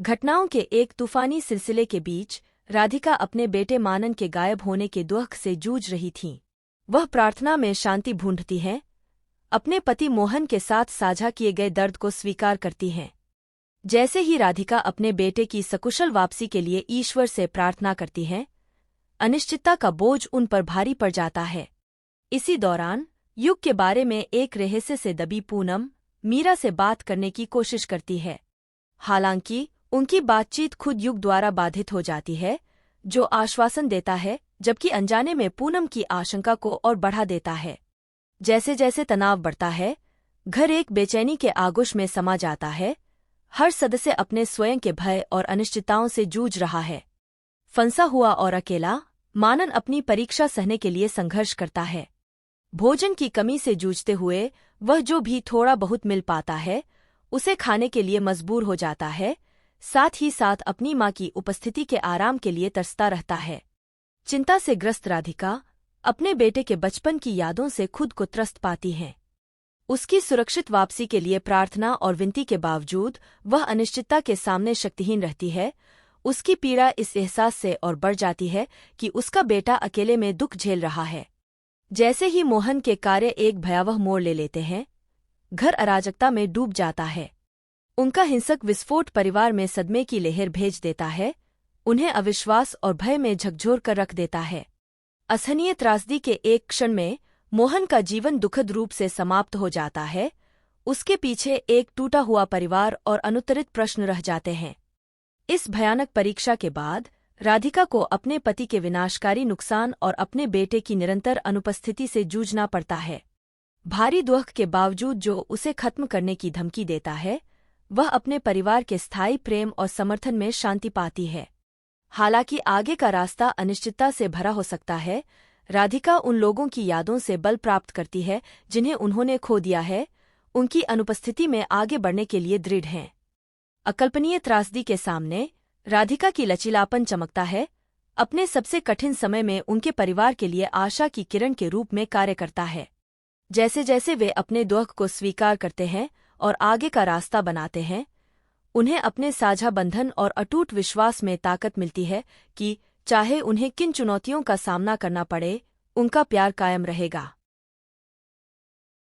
घटनाओं के एक तूफानी सिलसिले के बीच राधिका अपने बेटे मानन के गायब होने के दुख से जूझ रही थीं। वह प्रार्थना में शांति ढूंढती हैं, अपने पति मोहन के साथ साझा किए गए दर्द को स्वीकार करती हैं। जैसे ही राधिका अपने बेटे की सकुशल वापसी के लिए ईश्वर से प्रार्थना करती हैं, अनिश्चितता का बोझ उन पर भारी पड़ जाता है। इसी दौरान युग के बारे में एक रहस्य से दबी पूनम मीरा से बात करने की कोशिश करती है। हालांकि उनकी बातचीत खुद युग द्वारा बाधित हो जाती है, जो आश्वासन देता है, जबकि अनजाने में पूनम की आशंका को और बढ़ा देता है। जैसे जैसे तनाव बढ़ता है, घर एक बेचैनी के आगोश में समा जाता है। हर सदस्य अपने स्वयं के भय और अनिश्चितताओं से जूझ रहा है। फंसा हुआ और अकेला, मानन अपनी परीक्षा सहने के लिए संघर्ष करता है। भोजन की कमी से जूझते हुए वह जो भी थोड़ा बहुत मिल पाता है, उसे खाने के लिए मजबूर हो जाता है। साथ ही साथ अपनी मां की उपस्थिति के आराम के लिए तरसता रहता है। चिंता से ग्रस्त राधिका अपने बेटे के बचपन की यादों से खुद को त्रस्त पाती है। उसकी सुरक्षित वापसी के लिए प्रार्थना और विनती के बावजूद वह अनिश्चितता के सामने शक्तिहीन रहती है। उसकी पीड़ा इस एहसास से और बढ़ जाती है कि उसका बेटा अकेले में दुख झेल रहा है। जैसे ही मोहन के कार्य एक भयावह मोड़ ले लेते हैं, घर अराजकता में डूब जाता है। उनका हिंसक विस्फोट परिवार में सदमे की लहर भेज देता है, उन्हें अविश्वास और भय में झकझोर कर रख देता है। असहनीय त्रासदी के एक क्षण में मोहन का जीवन दुखद रूप से समाप्त हो जाता है। उसके पीछे एक टूटा हुआ परिवार और अनुत्तरित प्रश्न रह जाते हैं। इस भयानक परीक्षा के बाद राधिका को अपने पति के विनाशकारी नुकसान और अपने बेटे की निरंतर अनुपस्थिति से जूझना पड़ता है। भारी दुख के बावजूद जो उसे खत्म करने की धमकी देता है, वह अपने परिवार के स्थायी प्रेम और समर्थन में शांति पाती है। हालांकि आगे का रास्ता अनिश्चितता से भरा हो सकता है, राधिका उन लोगों की यादों से बल प्राप्त करती है जिन्हें उन्होंने खो दिया है, उनकी अनुपस्थिति में आगे बढ़ने के लिए दृढ़ हैं। अकल्पनीय त्रासदी के सामने राधिका की लचीलापन चमकता है। अपने सबसे कठिन समय में उनके परिवार के लिए आशा की किरण के रूप में कार्य करता है। जैसे जैसे वे अपने दुख को स्वीकार करते हैं और आगे का रास्ता बनाते हैं, उन्हें अपने साझा बंधन और अटूट विश्वास में ताकत मिलती है कि चाहे उन्हें किन चुनौतियों का सामना करना पड़े, उनका प्यार कायम रहेगा।